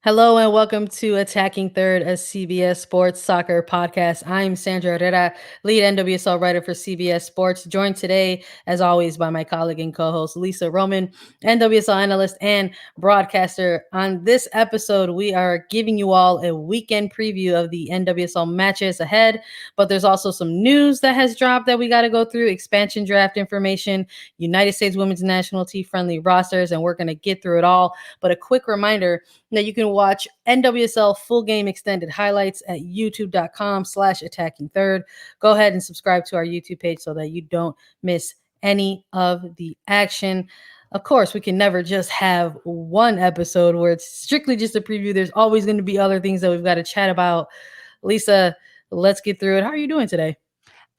Hello and welcome to Attacking Third, a CBS Sports Soccer podcast. I'm Sandra Herrera, lead NWSL writer for CBS Sports, joined today, as always, by my colleague and co-host Lisa Roman, NWSL analyst and broadcaster. On this episode, we are giving you all a weekend preview of the NWSL matches ahead, but there's also some news that has dropped that we got to go through, expansion draft information, United States Women's National Team friendly rosters, and we're going to get through it all. But a quick reminder, now you can watch NWSL full game extended highlights at youtube.com/attacking third. Go ahead and subscribe to our YouTube page so that you don't miss any of the action. Of course, we can never just have one episode where it's strictly just a preview. There's always going to be other things that we've got to chat about. Lisa, let's get through it. How are you doing today?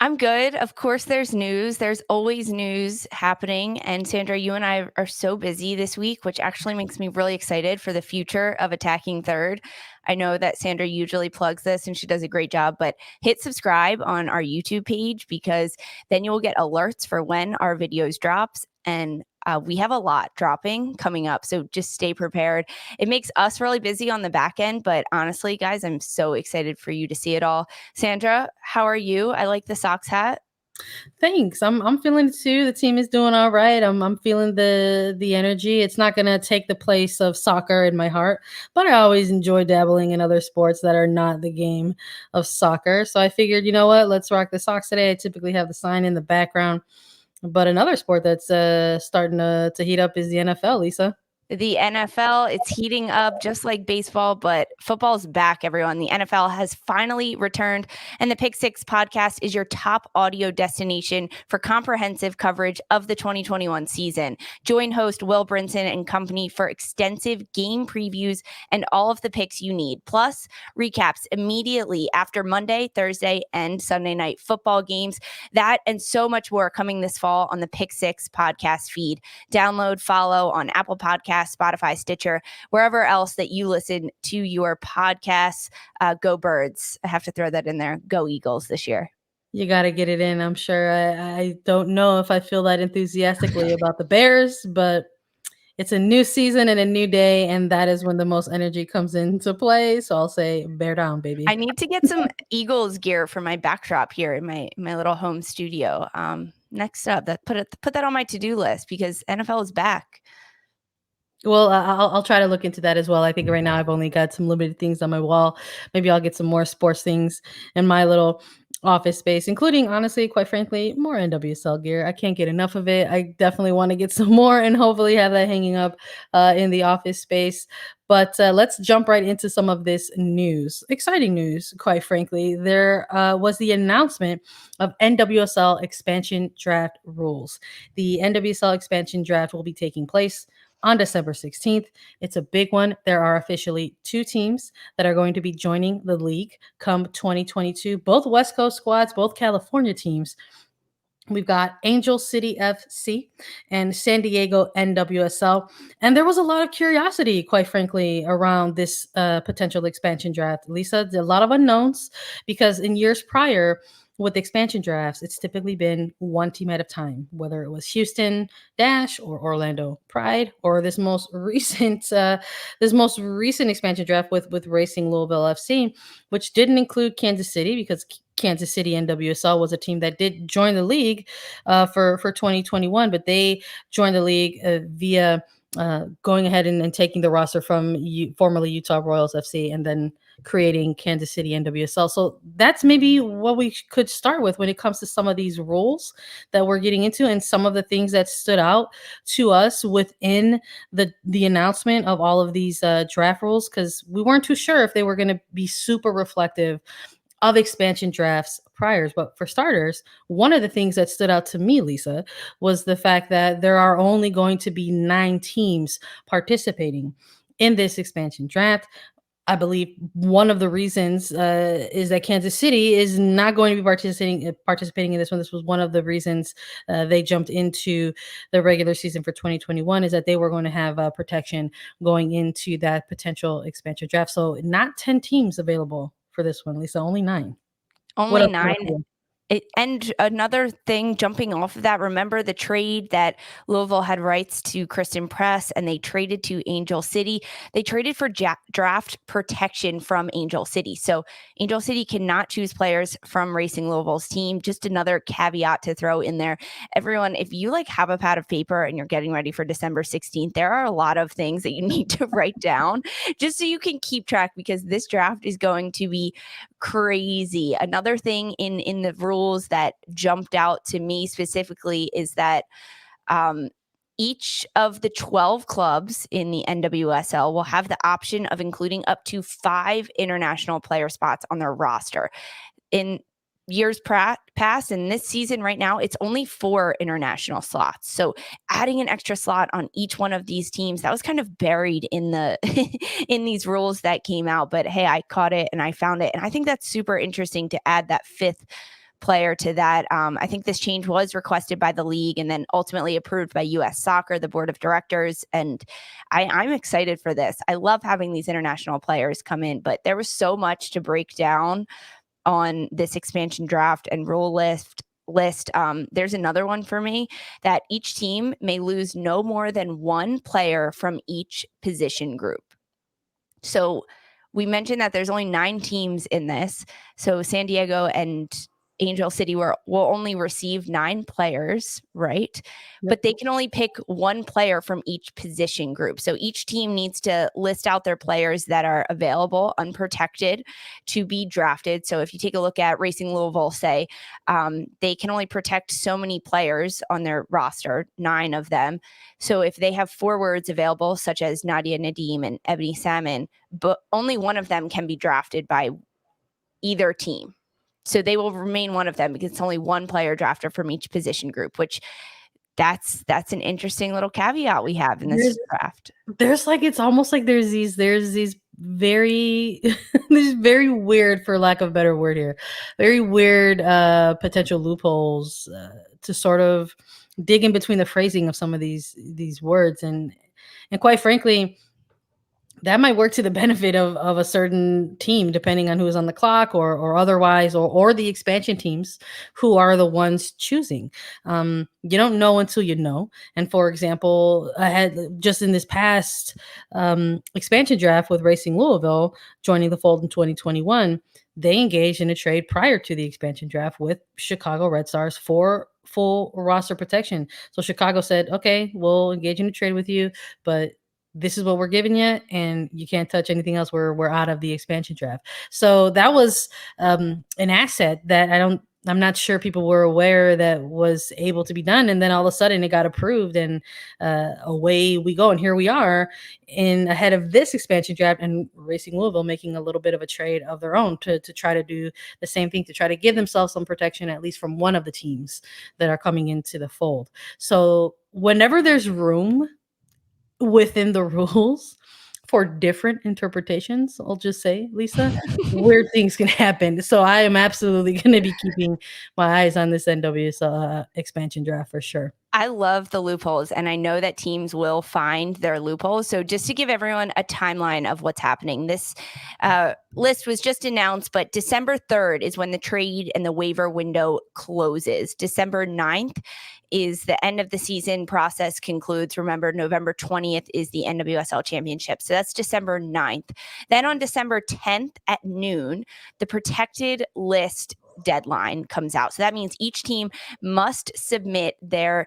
I'm good. Of course, there's news. There's always news happening. And Sandra, you and I are so busy this week, which actually makes me really excited for the future of Attacking Third. I know that Sandra usually plugs this and she does a great job, but hit subscribe on our YouTube page because then you will get alerts for when our videos drops. And we have a lot dropping coming up. So just stay prepared. It makes us really busy on the back end. But honestly, guys, I'm so excited for you to see it all. Sandra, how are you? I like the socks hat. Thanks. I'm feeling it too. The team is doing all right. I'm feeling the energy. It's not gonna take the place of soccer in my heart, but I always enjoy dabbling in other sports that are not the game of soccer. So I figured, you know what, let's rock the socks today. I typically have the sign in the background, but another sport that's starting to heat up is the NFL, Lisa. The NFL, it's heating up just like baseball, but football's back, everyone. The NFL has finally returned, and the Pick Six podcast is your top audio destination for comprehensive coverage of the 2021 season. Join host Will Brinson and company for extensive game previews and all of the picks you need, plus recaps immediately after Monday, Thursday, and Sunday night football games. That and so much more coming this fall on the Pick Six podcast feed. Download, follow on Apple Podcasts, Spotify, Stitcher, wherever else that you listen to your podcasts. Go Birds. I have to throw that in there. Go Eagles this year. You got to get it in. I'm sure. I don't know if I feel that enthusiastically about the Bears, but it's a new season and a new day, and that is when the most energy comes into play. So I'll say bear down, baby. I need to get some Eagles gear for my backdrop here in my little home studio. Next up, put that on my to-do list because NFL is back. Well, I'll try to look into that as well. I think right now I've only got some limited things on my wall. Maybe I'll get some more sports things in my little office space, including, honestly, quite frankly, more NWSL gear. I can't get enough of it. I definitely want to get some more and hopefully have that hanging up in the office space. But let's jump right into some of this news. Exciting news, quite frankly. There was the announcement of NWSL Expansion Draft rules. The NWSL Expansion Draft will be taking place on December 16th. It's a big one. There are officially two teams that are going to be joining the league come 2022, both West Coast squads, both California teams. We've got Angel City FC and San Diego NWSL. And there was a lot of curiosity, quite frankly, around this potential expansion draft. Lisa, a lot of unknowns because in years prior, with expansion drafts, it's typically been one team at a time, whether it was Houston Dash or Orlando Pride, or this most recent expansion draft with Racing Louisville FC, which didn't include Kansas City because Kansas City NWSL was a team that did join the league for 2021, but they joined the league via going ahead and taking the roster from formerly Utah Royals FC and then creating Kansas City NWSL. So that's maybe what we could start with when it comes to some of these rules that we're getting into and some of the things that stood out to us within the announcement of all of these draft rules, because we weren't too sure if they were going to be super reflective of expansion drafts priors. But for starters, one of the things that stood out to me, Lisa, was the fact that there are only going to be 9 teams participating in this expansion draft. I believe one of the reasons is that Kansas City is not going to be participating in this one. This was one of the reasons they jumped into the regular season for 2021, is that they were going to have protection going into that potential expansion draft. So not 10 teams available for this one, Lisa, only 9. What Only else? 9. And another thing, jumping off of that, remember the trade that Louisville had rights to Christen Press and they traded to Angel City. They traded for draft protection from Angel City. So Angel City cannot choose players from Racing Louisville's team. Just another caveat to throw in there. Everyone, if you have a pad of paper and you're getting ready for December 16th, there are a lot of things that you need to write down just so you can keep track, because this draft is going to be crazy. Another thing in the rules that jumped out to me specifically is that each of the 12 clubs in the NWSL will have the option of including up to 5 international player spots on their roster. In years past, and this season right now, it's only 4 international slots. So adding an extra slot on each one of these teams, that was kind of buried in the in these rules that came out. But hey, I caught it and I found it. And I think that's super interesting to add that 5th player to that. I think this change was requested by the league and then ultimately approved by US Soccer, the board of directors. And I'm excited for this. I love having these international players come in, but there was so much to break down on this expansion draft and rule list. There's another one for me, that each team may lose no more than 1 player from each position group. So we mentioned that there's only 9 teams in this. So San Diego and Angel City will only receive 9 players, right? Yep. But they can only pick 1 player from each position group. So each team needs to list out their players that are available, unprotected, to be drafted. So if you take a look at Racing Louisville, say, they can only protect so many players on their roster, 9 of them. So if they have forwards available, such as Nadia Nadim and Ebony Salmon, but only one of them can be drafted by either team. So they will remain one of them because it's only 1 player drafted from each position group, which that's an interesting little caveat we have in this draft. There's it's almost like there's these very this very weird, for lack of a better word here, very weird potential loopholes to sort of dig in between the phrasing of some of these words, and quite frankly, that might work to the benefit of a certain team, depending on who is on the clock or otherwise, or the expansion teams who are the ones choosing. You don't know until you know. And for example, I had just in this past expansion draft with Racing Louisville joining the fold in 2021, they engaged in a trade prior to the expansion draft with Chicago Red Stars for full roster protection. So Chicago said, okay, we'll engage in a trade with you, but this is what we're giving you, and you can't touch anything else. We're out of the expansion draft. So that was an asset that I'm not sure people were aware that was able to be done. And then all of a sudden it got approved, and away we go. And here we are ahead of this expansion draft, and Racing Louisville making a little bit of a trade of their own to try to do the same thing, to try to give themselves some protection, at least from one of the teams that are coming into the fold. So whenever there's room within the rules for different interpretations, I'll just say, Lisa, weird things can happen. So I am absolutely going to be keeping my eyes on this NWSL expansion draft for sure. I love the loopholes, and I know that teams will find their loopholes. So just to give everyone a timeline of what's happening, this list was just announced, but December 3rd is when the trade and the waiver window closes. December 9th is the end of the season process concludes. Remember, November 20th is the NWSL Championship. So that's December 9th. Then on December 10th at noon, the protected list deadline comes out. So that means each team must submit their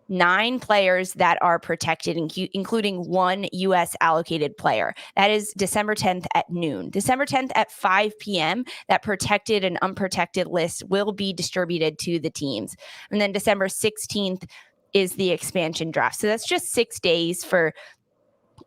9 players that are protected, including 1 U.S. allocated player. That is December 10th at noon. December 10th at 5 p.m., that protected and unprotected list will be distributed to the teams. And then December 16th is the expansion draft. So that's just 6 days for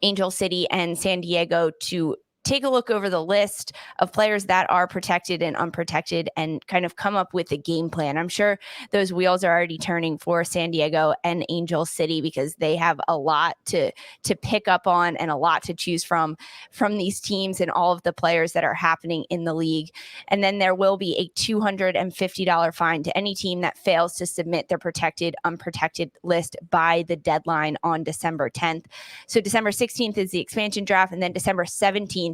Angel City and San Diego to take a look over the list of players that are protected and unprotected and kind of come up with a game plan. I'm sure those wheels are already turning for San Diego and Angel City because they have a lot to pick up on and a lot to choose from these teams and all of the players that are happening in the league. And then there will be a $250 fine to any team that fails to submit their protected, unprotected list by the deadline on December 10th. So December 16th is the expansion draft, and then December 17th,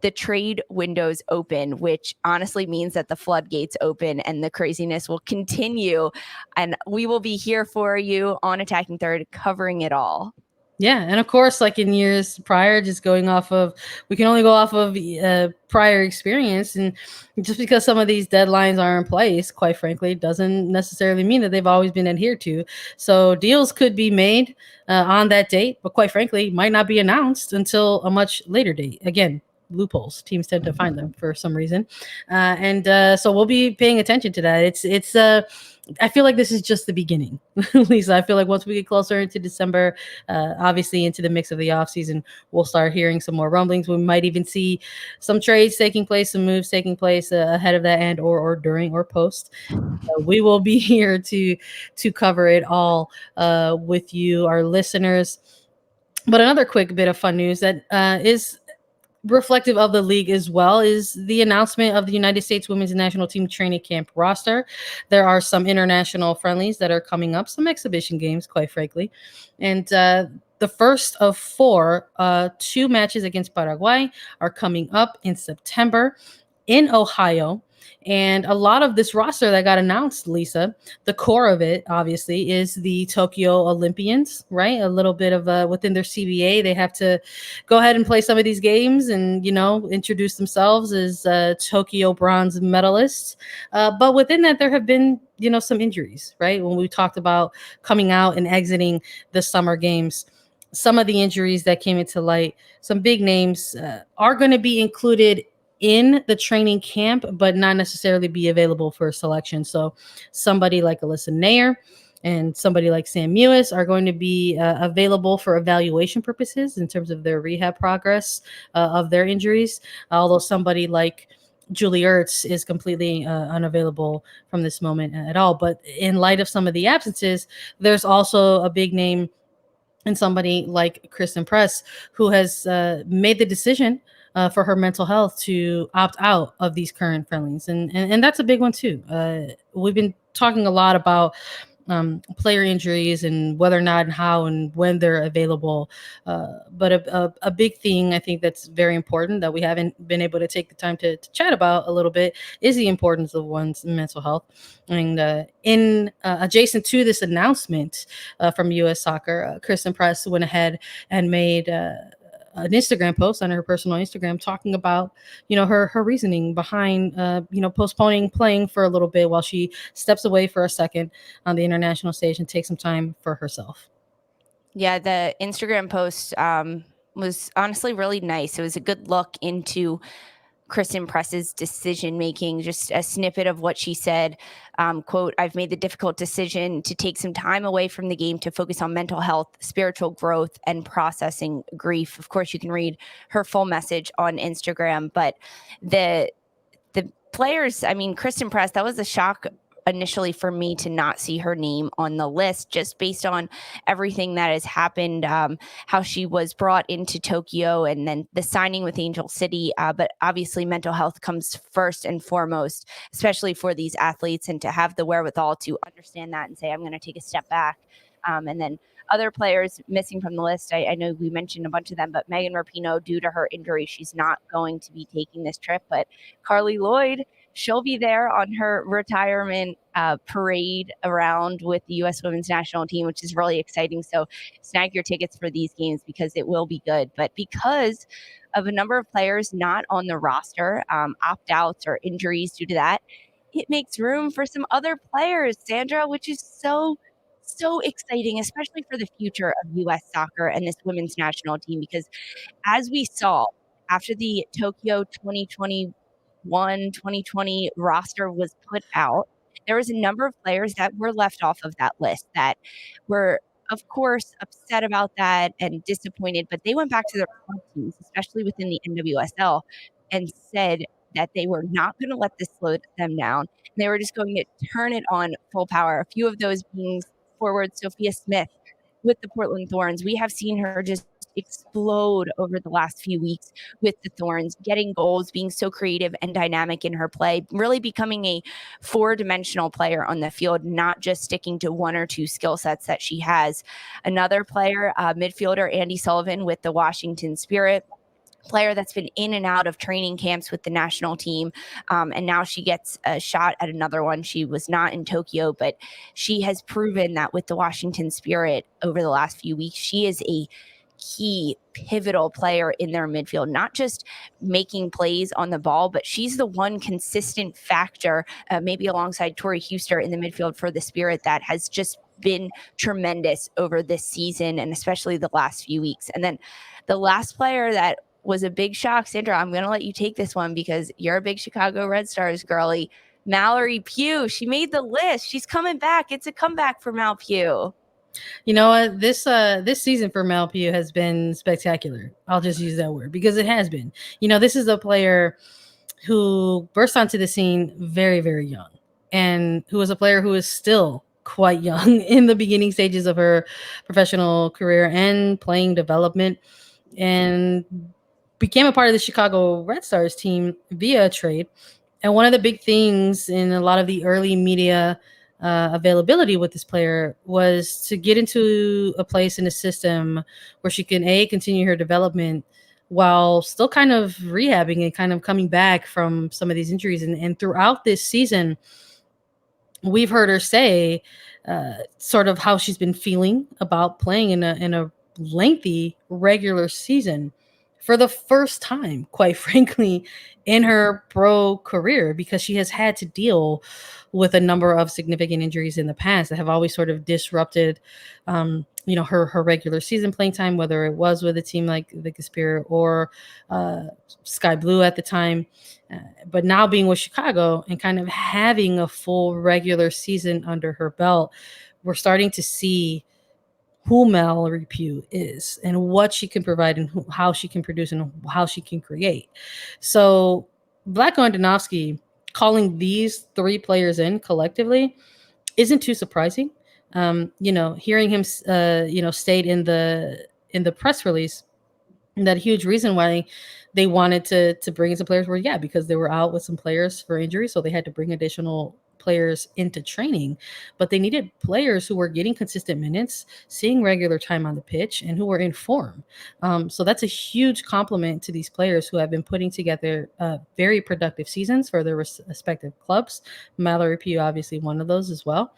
the trade windows open, which honestly means that the floodgates open and the craziness will continue. And we will be here for you on Attacking Third, covering it all. Yeah, and of course, like in years prior, just going off of, we can only go off of prior experience, and just because some of these deadlines are in place, quite frankly, doesn't necessarily mean that they've always been adhered to. So deals could be made on that date, but quite frankly, might not be announced until a much later date. Again, loopholes. Teams tend to find them for some reason, and so we'll be paying attention to that. It's I feel like this is just the beginning, Lisa. I feel like once we get closer into December, obviously into the mix of the offseason, we'll start hearing some more rumblings. We might even see some trades taking place, some moves taking place ahead of that, and or during or post. We will be here to cover it all with you, our listeners. But another quick bit of fun news that is reflective of the league as well is the announcement of the United States women's national team training camp roster. There are some international friendlies that are coming up, some exhibition games, quite frankly. And the first of 4, 2 matches against Paraguay are coming up in September in Ohio. And a lot of this roster that got announced, Lisa, the core of it, obviously, is the Tokyo Olympians, right? A little bit of within their CBA, they have to go ahead and play some of these games and, introduce themselves as Tokyo bronze medalists. But within that, there have been, some injuries, right? When we talked about coming out and exiting the summer games, some of the injuries that came into light, some big names are going to be included in the training camp, but not necessarily be available for selection. So somebody like Alyssa Nair and somebody like Sam Mewis are going to be available for evaluation purposes in terms of their rehab progress of their injuries. Although somebody like Julie Ertz is completely unavailable from this moment at all. But in light of some of the absences, there's also a big name and somebody like Christen Press, who has made the decision for her mental health to opt out of these current friendlies. And that's a big one too. We've been talking a lot about player injuries and whether or not and how and when they're available. But a big thing I think that's very important that we haven't been able to take the time to chat about a little bit is the importance of one's mental health. And in adjacent to this announcement from U.S. Soccer, Christen Press went ahead and made an Instagram post on her personal Instagram talking about, her reasoning behind, postponing playing for a little bit while she steps away for a second on the international stage and takes some time for herself. Yeah, the Instagram post was honestly really nice. It was a good look into Christen Press's decision making, just a snippet of what she said. Quote, "I've made the difficult decision to take some time away from the game to focus on mental health, spiritual growth, and processing grief." Of course, you can read her full message on Instagram, but the players, Christen Press, that was a shock initially for me to not see her name on the list, just based on everything that has happened, how she was brought into Tokyo and then the signing with Angel City. But obviously mental health comes first and foremost, especially for these athletes, and to have the wherewithal to understand that and say, I'm going to take a step back. And then other players missing from the list, I know we mentioned a bunch of them, but Megan Rapinoe, due to her injury, she's not going to be taking this trip. But Carly Lloyd, she'll be there on her retirement parade around with the U.S. women's national team, which is really exciting. So snag your tickets for these games because it will be good. But because of a number of players not on the roster, opt-outs or injuries due to that, it makes room for some other players, Sandra, which is so exciting, especially for the future of U.S. soccer and this women's national team, because as we saw after the Tokyo 2020 roster was put out, there was a number of players that were left off of that list that were, of course, upset about that and disappointed, but they went back to their club teams, especially within the NWSL, and said that they were not going to let this slow them down. They were just going to turn it on full power. A few of those being forward Sophia Smith with the Portland Thorns. We have seen her just explode over the last few weeks with the Thorns, getting goals, being so creative and dynamic in her play, really becoming a 4-dimensional player on the field, not just sticking to one or two skill sets that she has. Another player, midfielder Andy Sullivan with the Washington Spirit, player that's been in and out of training camps with the national team. And now she gets a shot at another one. She was not in Tokyo, but she has proven that with the Washington Spirit over the last few weeks, she is a key pivotal player in their midfield, not just making plays on the ball, but she's the one consistent factor, maybe alongside Tori Huster in the midfield for the Spirit, that has just been tremendous over this season and especially the last few weeks. And then the last player that was a big shock, Sandra, I'm going to let you take this one because you're a big Chicago Red Stars girly. Mallory Pugh, she made the list. She's coming back. It's a comeback for Mal Pugh. You know what? This season for Mal Pugh has been spectacular. I'll just use that word because it has been. You know, this is a player who burst onto the scene very, very young, and who is a player who is still quite young in the beginning stages of her professional career and playing development, and became a part of the Chicago Red Stars team via a trade. And one of the big things in a lot of the early media availability with this player was to get into a place in a system where she can continue her development while still kind of rehabbing and kind of coming back from some of these injuries. And throughout this season, we've heard her say sort of how she's been feeling about playing in a lengthy regular season for the first time, quite frankly, in her pro career, because she has had to deal with a number of significant injuries in the past that have always sort of disrupted, her regular season playing time, whether it was with a team like the Spirit or Sky Blue at the time. But now being with Chicago and kind of having a full regular season under her belt, we're starting to see who Mallory Pugh is and what she can provide and how she can produce and how she can create. So Vlatko Andonivoski calling these three players in collectively isn't too surprising. Hearing him, state in the press release that huge reason why they wanted to bring in some players were because they were out with some players for injury, so they had to bring additional players into training, but they needed players who were getting consistent minutes, seeing regular time on the pitch, and who were in form. So that's a huge compliment to these players who have been putting together very productive seasons for their respective clubs. Mallory Pugh, obviously one of those as well.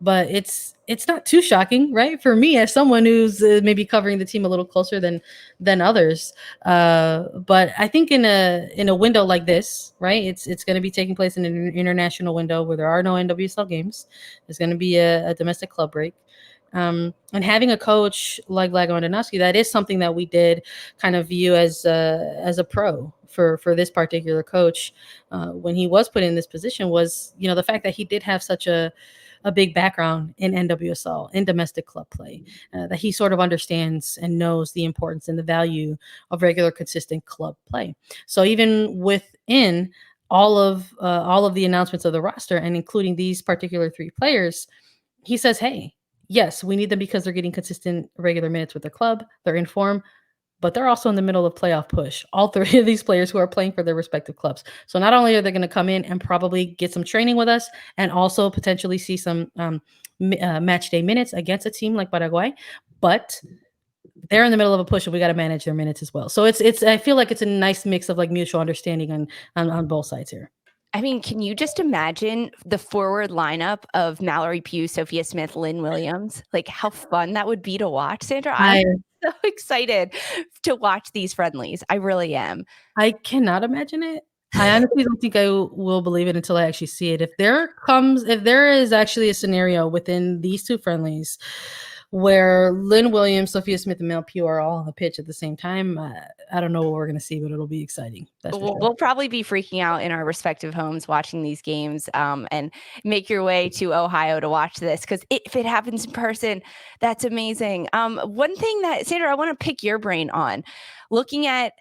But it's not too shocking, right? For me, as someone who's maybe covering the team a little closer than others. But I think in a window like this, right? It's going to be taking place in an international window where there are no NWSL games. There's going to be a domestic club break. And having a coach like Vlatko Andonivoski, that is something that we did kind of view as a pro for this particular coach when he was put in this position, was the fact that he did have such a big background in NWSL, in domestic club play, that he sort of understands and knows the importance and the value of regular, consistent club play. So even within all of the announcements of the roster, and including these particular three players, he says, hey, yes, we need them because they're getting consistent regular minutes with their club, they're in form, but they're also in the middle of playoff push. All three of these players who are playing for their respective clubs. So not only are they going to come in and probably get some training with us and also potentially see some match day minutes against a team like Paraguay, but they're in the middle of a push and we got to manage their minutes as well. So it's I feel like it's a nice mix of like mutual understanding on both sides here. I mean, can you just imagine the forward lineup of Mallory Pugh, Sophia Smith, Lynn Williams? Like how fun that would be to watch, Sandra. I'm so excited to watch these friendlies. I really am. I cannot imagine it. I honestly don't think I will believe it until I actually see it. If there is actually a scenario within these two friendlies where Lynn Williams, Sophia Smith, and Mal Pugh are all on the pitch at the same time, I don't know what we're going to see, but it'll be exciting. We'll probably be freaking out in our respective homes watching these games, and make your way to Ohio to watch this, because if it happens in person, that's amazing. One thing that, Sandra, I want to pick your brain on, looking at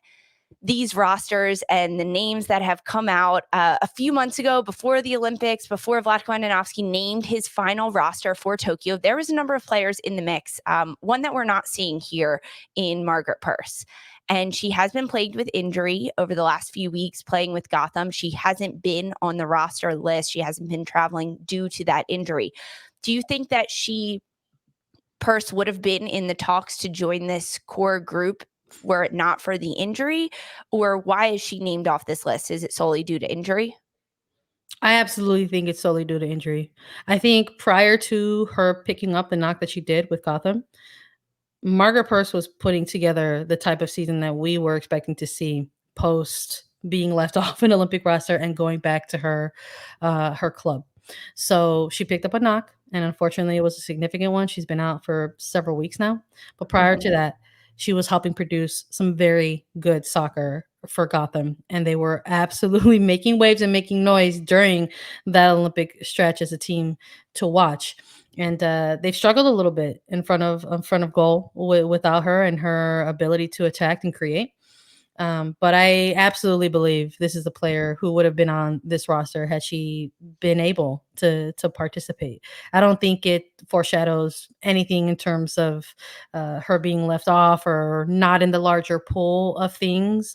these rosters and the names that have come out a few months ago before the Olympics, before Vlatko Andonivoski named his final roster for Tokyo, there was a number of players in the mix. One that we're not seeing here in Margaret Purce. And she has been plagued with injury over the last few weeks playing with Gotham. She hasn't been on the roster list. She hasn't been traveling due to that injury. Do you think that Purce would have been in the talks to join this core group were it not for the injury? Or why is she named off this list? Is it solely due to injury? I absolutely think it's solely due to injury. I think prior to her picking up the knock that she did with Gotham, Margaret Purce was putting together the type of season that we were expecting to see post being left off an Olympic roster and going back to her club. So she picked up a knock, and unfortunately, it was a significant one. She's been out for several weeks now. But prior to that, she was helping produce some very good soccer for Gotham, and they were absolutely making waves and making noise during that Olympic stretch as a team to watch. And they've struggled a little bit in front of goal without her and her ability to attack and create. But I absolutely believe this is the player who would have been on this roster had she been able to participate. I don't think it foreshadows anything in terms of her being left off or not in the larger pool of things.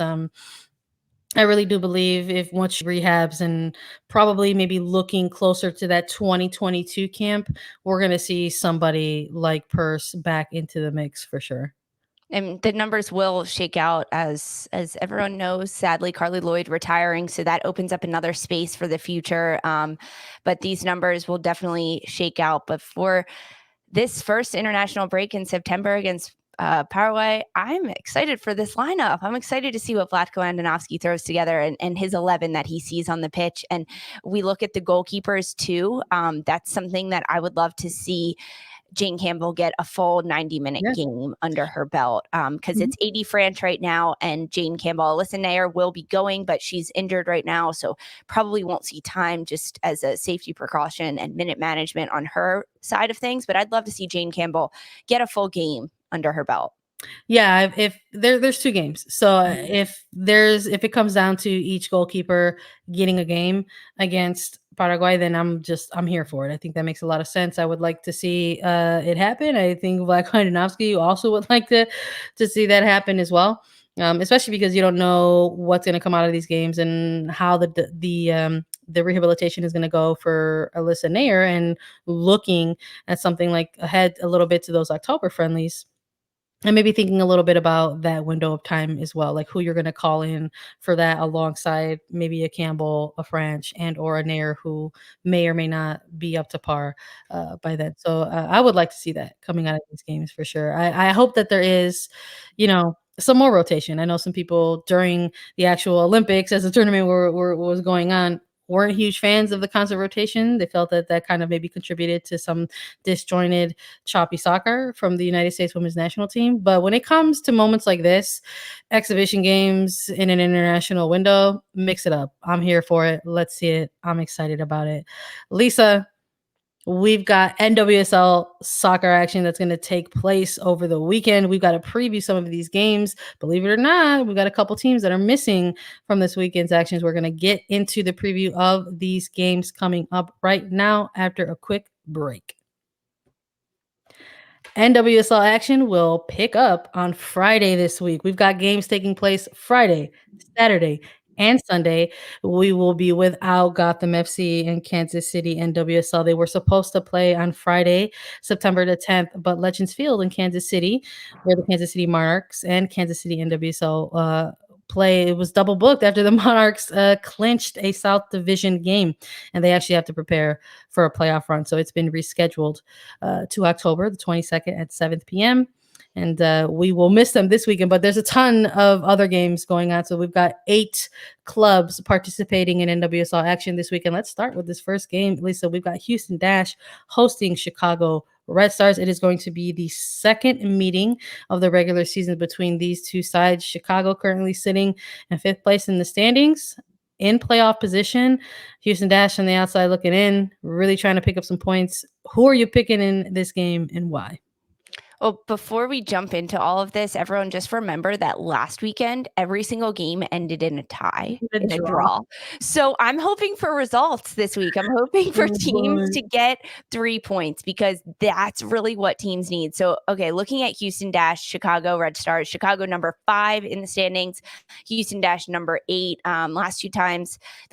I really do believe if once she rehabs and probably maybe looking closer to that 2022 camp, we're going to see somebody like Purse back into the mix for sure. And the numbers will shake out as everyone knows. Sadly, Carly Lloyd retiring, so that opens up another space for the future. But these numbers will definitely shake out. But for this first international break in September against Paraguay, I'm excited for this lineup. I'm excited to see what Vlatko Andonivoski throws together and his 11 that he sees on the pitch. And we look at the goalkeepers too. That's something that I would love to see Jane Campbell get a full 90-minute game under her belt, because it's 80 French right now, and Jane Campbell, Alyssa Nair will be going, but she's injured right now, so probably won't see time just as a safety precaution and minute management on her side of things. But I'd love to see Jane Campbell get a full game under her belt. Yeah, if there's two games. So if it comes down to each goalkeeper getting a game against Paraguay, then I'm here for it. I think that makes a lot of sense. I would like to see it happen. I think Vlatko Andonivoski also would like to see that happen as well. Especially because you don't know what's going to come out of these games and how the rehabilitation is going to go for Alyssa Nair, and looking at something like ahead a little bit to those October friendlies. And maybe thinking a little bit about that window of time as well, like who you're going to call in for that alongside maybe a Campbell, a French, and or a Nair who may or may not be up to par by then. So I would like to see that coming out of these games for sure. I hope that there is, some more rotation. I know some people during the actual Olympics as the tournament was going on weren't huge fans of the constant rotation. They felt that kind of maybe contributed to some disjointed, choppy soccer from the United States women's national team. But when it comes to moments like this, exhibition games in an international window, mix it up. I'm here for it. Let's see it. I'm excited about it. Lisa, we've got NWSL soccer action that's going to take place over the weekend. We've got to preview some of these games. Believe it or not, we've got a couple teams that are missing from this weekend's actions. We're going to get into the preview of these games coming up right now after a quick break. NWSL action will pick up on Friday this week. We've got games taking place Friday, Saturday, and Sunday. We will be without Gotham FC and Kansas City NWSL. They were supposed to play on Friday, September the 10th, but Legends Field in Kansas City, where the Kansas City Monarchs and Kansas City NWSL play, it was double booked after the Monarchs clinched a South Division game, and they actually have to prepare for a playoff run. So it's been rescheduled to October the 22nd at 7 p.m. And we will miss them this weekend, but there's a ton of other games going on. So we've got 8 clubs participating in NWSL action this weekend. Let's start with this first game, Lisa. We've got Houston Dash hosting Chicago Red Stars. It is going to be the second meeting of the regular season between these two sides. Chicago currently sitting in 5th place in the standings, in playoff position. Houston Dash on the outside looking in, really trying to pick up some points. Who are you picking in this game and why? Well, before we jump into all of this, everyone just remember that last weekend, every single game ended in a tie, in a draw. So I'm hoping for results this week. I'm hoping for teams to get 3 points, because that's really what teams need. So, okay, looking at Houston Dash, Chicago Red Stars, Chicago number 5 in the standings, Houston Dash number 8. The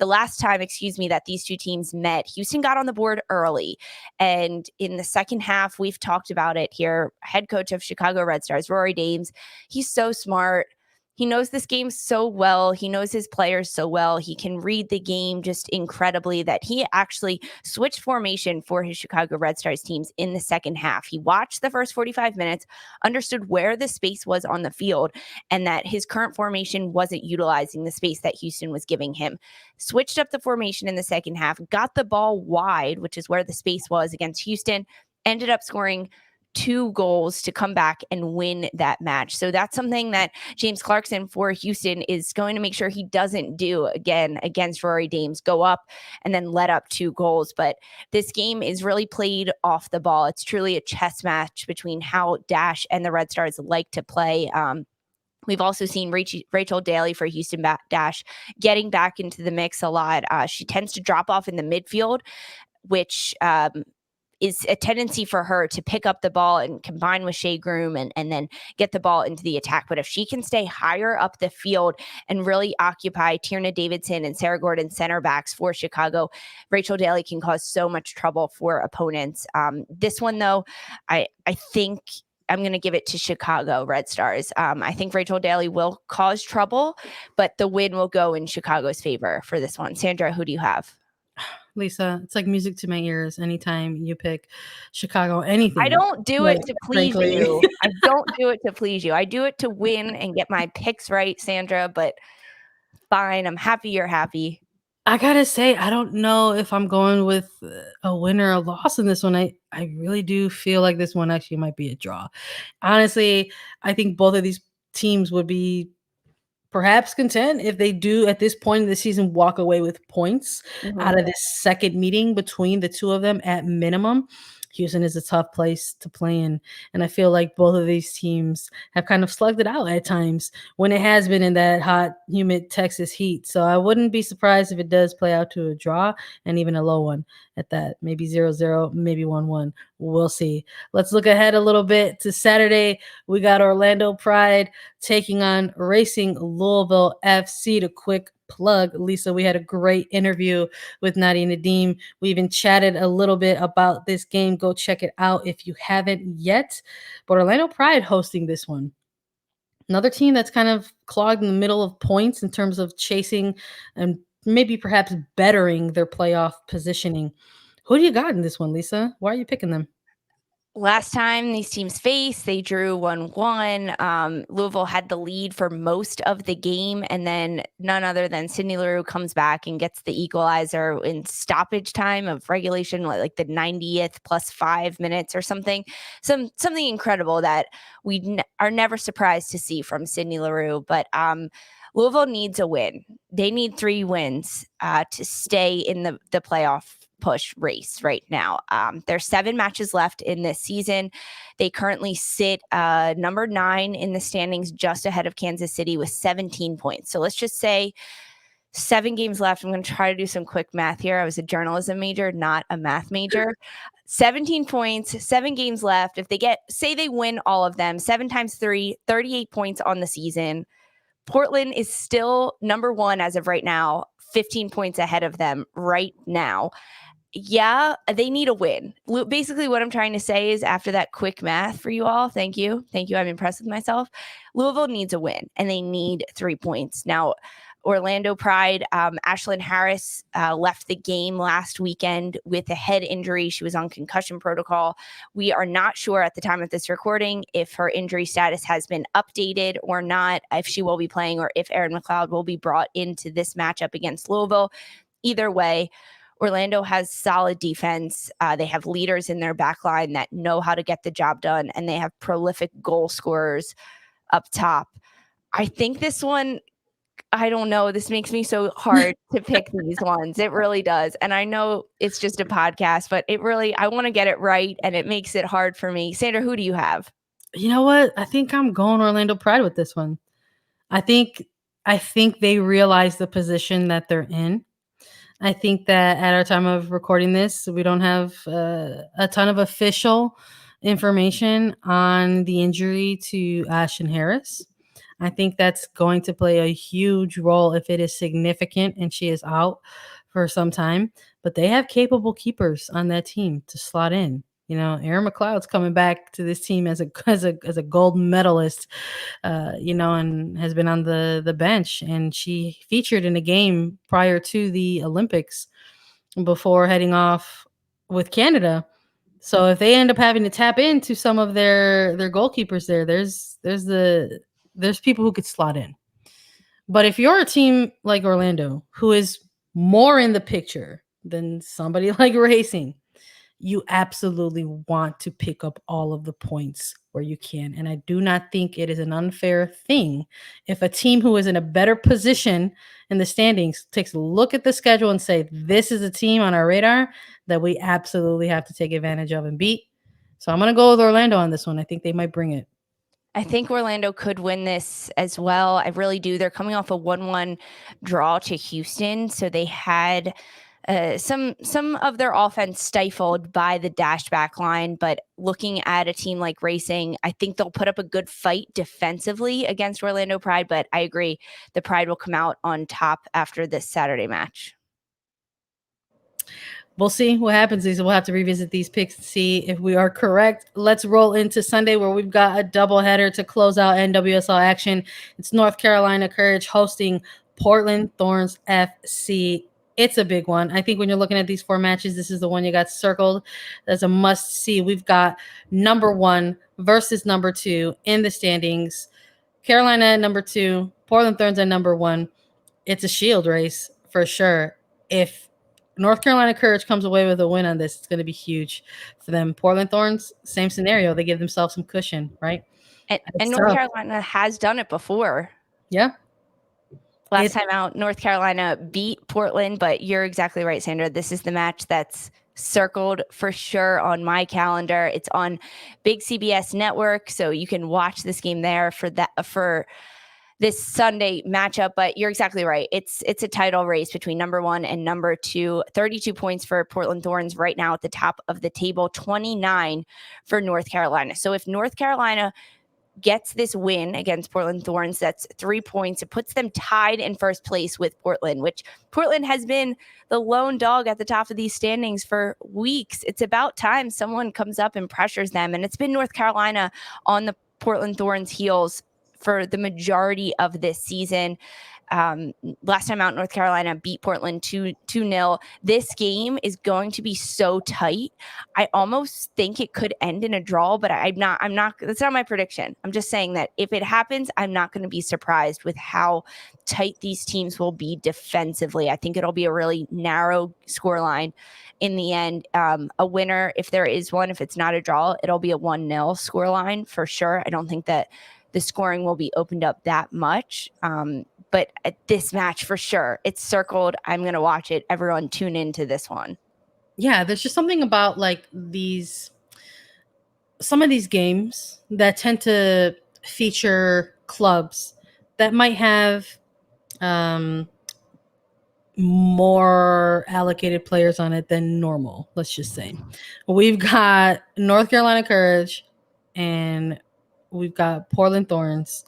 last time, that these two teams met, Houston got on the board early. And in the second half, we've talked about it here, head head coach of Chicago Red Stars, Rory Dames. He's so smart. He knows this game so well. He knows his players so well. He can read the game just incredibly that he actually switched formation for his Chicago Red Stars teams in the second half. He watched the first 45 minutes, understood where the space was on the field, and that his current formation wasn't utilizing the space that Houston was giving him. Switched up the formation in the second half, got the ball wide, which is where the space was against Houston, ended up scoring 2 goals to come back and win that match. So that's something that James Clarkson for Houston is going to make sure he doesn't do again against Rory Dames, go up and then let up 2 goals. But this game is really played off the ball. It's truly a chess match between how Dash and the Red Stars like to play. We've also seen Rachel Daly for Houston Dash getting back into the mix a lot. She tends to drop off in the midfield, which is a tendency for her to pick up the ball and combine with Shea Groom and then get the ball into the attack. But if she can stay higher up the field and really occupy Tierna Davidson and Sarah Gordon center backs for Chicago, Rachel Daly can cause so much trouble for opponents. This one, though, I think I'm going to give it to Chicago Red Stars. I think Rachel Daly will cause trouble, but the win will go in Chicago's favor for this one. Sandra, who do you have? Lisa, it's like music to my ears anytime you pick Chicago anything. I don't do it to please you. I don't do it to please you. I do it to win and get my picks right, Sandra, but fine. I'm happy you're happy. I gotta say, I don't know if I'm going with a win or a loss in this one. I really do feel like this one actually might be a draw. Honestly, I think both of these teams would be perhaps content if they do at this point in the season walk away with points out of this second meeting between the two of them at minimum. Houston is a tough place to play in, and I feel like both of these teams have kind of slugged it out at times when it has been in that hot, humid Texas heat. So I wouldn't be surprised if it does play out to a draw and even a low one at that. Maybe 0-0, maybe 1-1. We'll see. Let's look ahead a little bit to Saturday. We got Orlando Pride taking on Racing Louisville FC. To quick plug, Lisa, we had a great interview with Nadia Nadim. We even chatted a little bit about this game. Go check it out if you haven't yet. But Orlando Pride hosting this one. Another team that's kind of clogged in the middle of points in terms of chasing and maybe perhaps bettering their playoff positioning. Who do you got in this one, Lisa? Why are you picking them? Last time these teams faced, they drew 1-1. Louisville had the lead for most of the game, and then none other than Sydney Leroux comes back and gets the equalizer in stoppage time of regulation, like the 90th plus 5 minutes or something. Something incredible that we are never surprised to see from Sydney Leroux. But Louisville needs a win. They need 3 wins to stay in the playoff push race right now. There's 7 matches left in this season. They currently sit number 9 in the standings, just ahead of Kansas City with 17 points. So let's just say 7 games left. I'm going to try to do some quick math here. I was a journalism major, not a math major. 17 points, 7 games left. If they say they win all of them, 7 times 3, 38 points on the season. Portland is still number 1 as of right now, 15 points ahead of them right now. Yeah, they need a win. Basically, what I'm trying to say is, after that quick math for you all, thank you. I'm impressed with myself. Louisville needs a win, and they need 3 points. Now, Orlando Pride, Ashlyn Harris left the game last weekend with a head injury. She was on concussion protocol. We are not sure at the time of this recording if her injury status has been updated or not, if she will be playing, or if Erin McLeod will be brought into this matchup against Louisville. Either way, Orlando has solid defense. They have leaders in their back line that know how to get the job done, and they have prolific goal scorers up top. I think this one, I don't know. This makes me so hard to pick these ones. It really does. And I know it's just a podcast, but I want to get it right, and it makes it hard for me. Sandra, who do you have? You know what? I think I'm going Orlando Pride with this one. I think they realize the position that they're in. I think that at our time of recording this, we don't have a ton of official information on the injury to Ashlyn Harris. I think that's going to play a huge role if it is significant and she is out for some time. But they have capable keepers on that team to slot in. Aaron McLeod's coming back to this team as a gold medalist, and has been on the bench, and she featured in a game prior to the Olympics before heading off with Canada. So if they end up having to tap into some of their goalkeepers there's people who could slot in. But if you're a team like Orlando, who is more in the picture than somebody like Racing, you absolutely want to pick up all of the points where you can. And I do not think it is an unfair thing if a team who is in a better position in the standings takes a look at the schedule and say, this is a team on our radar that we absolutely have to take advantage of and beat. So I'm going to go with Orlando on this one. I think they might bring it. I think Orlando could win this as well. I really do. They're coming off a 1-1 draw to Houston, so they had some of their offense stifled by the dash back line. But looking at a team like Racing, I think they'll put up a good fight defensively against Orlando Pride. But I agree, the Pride will come out on top after this Saturday match. We'll see what happens. We'll have to revisit these picks to see if we are correct. Let's roll into Sunday, where we've got a doubleheader to close out NWSL action. It's North Carolina Courage hosting Portland Thorns FC. It's a big one. I think when you're looking at these 4 matches, this is the one you got circled as a must-see. We've got number 1 versus number 2 in the standings. Carolina at number 2, Portland Thorns at number 1. It's a shield race for sure. If North Carolina Courage comes away with a win on this, it's going to be huge for them. Portland Thorns, same scenario. They give themselves some cushion, right? And North Carolina has done it before. Yeah. Last time out, North Carolina beat Portland, but you're exactly right, Sandra. This is the match that's circled for sure on my calendar. It's on Big CBS Network, so you can watch this game there for this Sunday matchup. But you're exactly right. It's a title race between number 1 and number 2. 32 points for Portland Thorns right now at the top of the table, 29 for North Carolina. So if North Carolina gets this win against Portland Thorns, that's 3 points. It puts them tied in first place with Portland, which Portland has been the lone dog at the top of these standings for weeks. It's about time someone comes up and pressures them. And it's been North Carolina on the Portland Thorns' heels for the majority of this season. Last time out, North Carolina beat Portland 2-0. This game is going to be so tight. I almost think it could end in a draw, but I'm not, that's not my prediction. I'm just saying that if it happens, I'm not going to be surprised with how tight these teams will be defensively. I think it'll be a really narrow scoreline in the end. A winner, if there is one, if it's not a draw, it'll be a 1-0 scoreline for sure. I don't think that the scoring will be opened up that much. But at this match, for sure, it's circled. I'm going to watch it. Everyone tune into this one. Yeah, there's just something about like some of these games that tend to feature clubs that might have more allocated players on it than normal, let's just say. We've got North Carolina Courage and we've got Portland Thorns,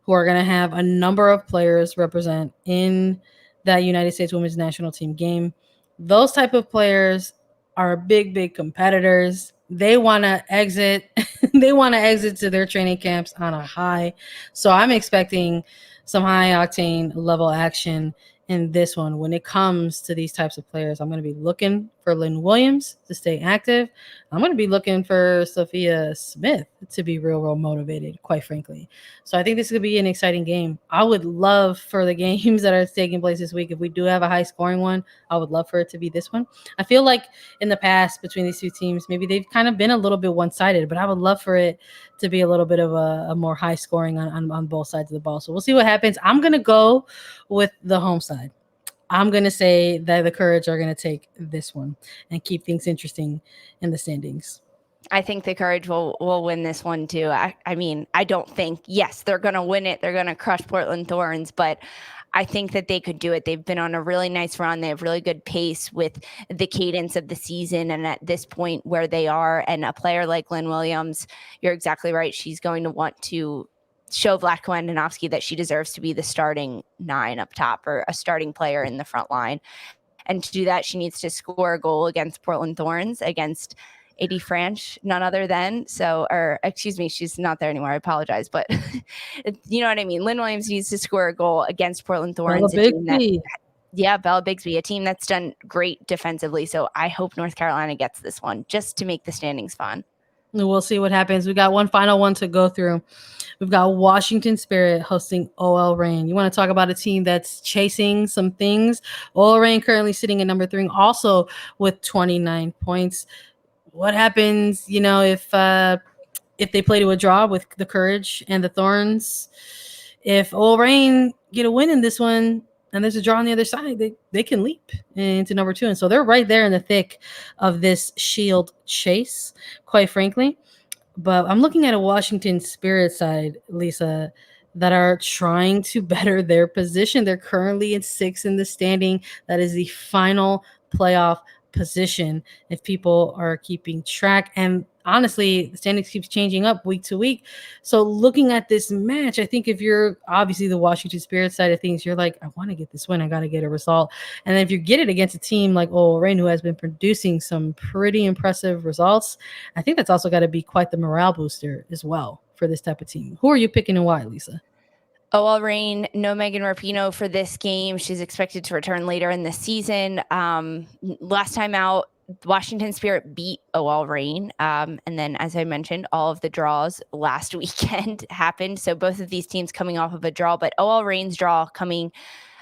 who are going to have a number of players represent in that United States Women's National Team game. Those type of players are big competitors. They want to exit. They want to exit to their training camps on a high. So I'm expecting some high octane level action in this one. When it comes to these types of players, I'm going to be looking for Lynn Williams to stay active. I'm going to be looking for Sophia Smith to be real motivated, quite frankly. So I think this is going to be an exciting game. I would love for the games that are taking place this week, if we do have a high scoring one, I would love for it to be this one. I feel like in the past between these two teams, maybe they've kind of been a little bit one-sided, but I would love for it to be a little bit of a more high scoring on both sides of the ball. So we'll see what happens. I'm going to go with the home side. I'm going to say that the Courage are going to take this one and keep things interesting in the standings. I think the Courage will win this one too. I mean, I don't think, yes, they're going to win it. They're going to crush Portland Thorns, but I think that they could do it. They've been on a really nice run. They have really good pace with the cadence of the season. And at this point where they are, and a player like Lynn Williams, you're exactly right. She's going to want to show Vlatko Andonivoski that she deserves to be the starting 9 up top, or a starting player in the front line. And to do that, she needs to score a goal against Portland Thorns, against AD French, none other than. So, or excuse me, she's not there anymore. I apologize. But you know what I mean? Lynn Williams needs to score a goal against Portland Thorns, a team that, Bella Bixby, a team that's done great defensively. So I hope North Carolina gets this one just to make the standings fun. We'll see what happens. We got one final one to go through. We've got Washington Spirit hosting OL Reign. You want to talk about a team that's chasing some things? OL Reign currently sitting at number 3, also with 29 points. What happens, if they play to a draw with the Courage and the Thorns? If OL Reign get a win in this one and there's a draw on the other side, they can leap into number 2. And so they're right there in the thick of this Shield chase, quite frankly. But I'm looking at a Washington Spirit side, Lisa, that are trying to better their position. They're currently in 6th in the standing. That is the final playoff position if people are keeping track. And honestly, the standings keeps changing up week to week. So looking at this match, I think if you're obviously the Washington Spirit side of things, you're like, I want to get this win. I got to get a result. And then if you get it against a team like OL Reign, who has been producing some pretty impressive results, I think that's also got to be quite the morale booster as well for this type of team. Who are you picking and why, Lisa? OL Reign, no Megan Rapinoe for this game. She's expected to return later in the season. Last time out, Washington Spirit beat OL Reign. And then, as I mentioned, all of the draws last weekend happened. So both of these teams coming off of a draw, but OL Reign's draw coming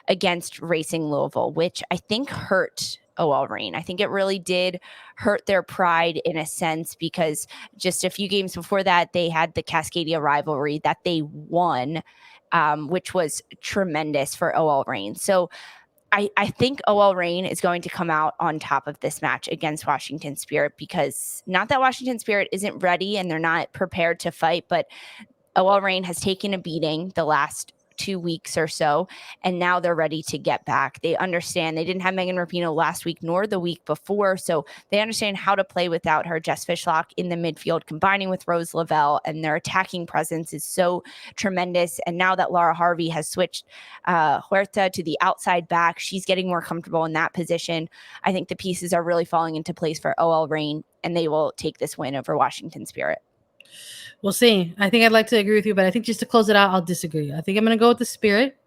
against Racing Louisville, which I think hurt OL Reign. I think it really did hurt their pride in a sense, because just a few games before that, they had the Cascadia rivalry that they won, which was tremendous for OL Reign. So I think OL Reign is going to come out on top of this match against Washington Spirit, because not that Washington Spirit isn't ready and they're not prepared to fight, but OL Reign has taken a beating the last 2 weeks or so, and now they're ready to get back. They understand they didn't have Megan Rapinoe last week nor the week before, so they understand how to play without her. Jess Fishlock in the midfield combining with Rose Lavelle, and their attacking presence is so tremendous. And now that Laura Harvey has switched Huerta to the outside back, she's getting more comfortable in that position. I think the pieces are really falling into place for OL Reign, and they will take this win over Washington Spirit. We'll see. I think I'd like to agree with you, but I think just to close it out, I'll disagree. I think I'm going to go with the Spirit.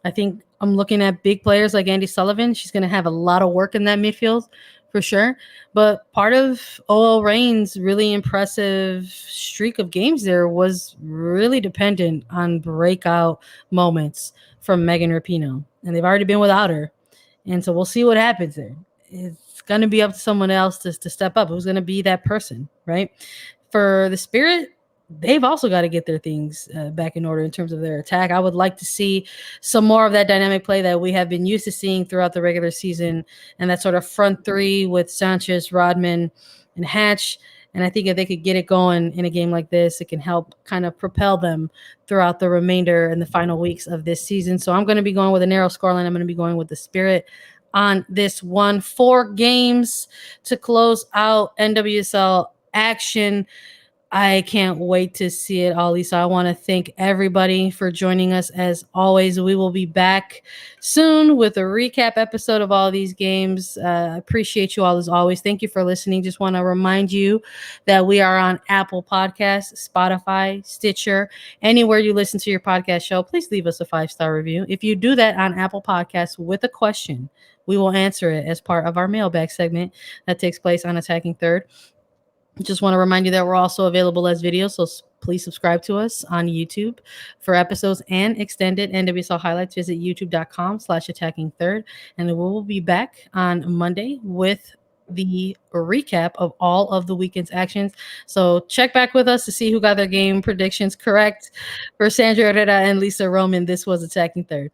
I think I'm looking at big players like Andy Sullivan. She's going to have a lot of work in that midfield for sure. But part of OL Reign's really impressive streak of games there was really dependent on breakout moments from Megan Rapinoe. And they've already been without her. And so we'll see what happens there. It's going to be up to someone else to step up. Who's going to be that person, right? For the Spirit, they've also got to get their things back in order in terms of their attack. I would like to see some more of that dynamic play that we have been used to seeing throughout the regular season, and that sort of front three with Sanchez, Rodman, and Hatch. And I think if they could get it going in a game like this, it can help kind of propel them throughout the remainder and the final weeks of this season. So I'm going to be going with a narrow scoreline. I'm going to be going with the Spirit on this one. 4 games to close out NWSL action. I can't wait to see it all, Lisa. I want to thank everybody for joining us. As always, we will be back soon with a recap episode of all these games. Appreciate you all as always. Thank you for listening. Just want to remind you that we are on Apple Podcasts, Spotify, Stitcher, anywhere you listen to your podcast show. Please leave us a 5-star review. If you do that on Apple Podcasts with a question, we will answer it as part of our mailbag segment that takes place on Attacking Third. Just want to remind you that we're also available as videos, so please subscribe to us on YouTube for episodes and extended NWSL highlights. Visit youtube.com/attackingthird, and we will be back on Monday with the recap of all of the weekend's actions. So check back with us to see who got their game predictions correct. For Sandra Herrera and Lisa Roman, this was Attacking Third.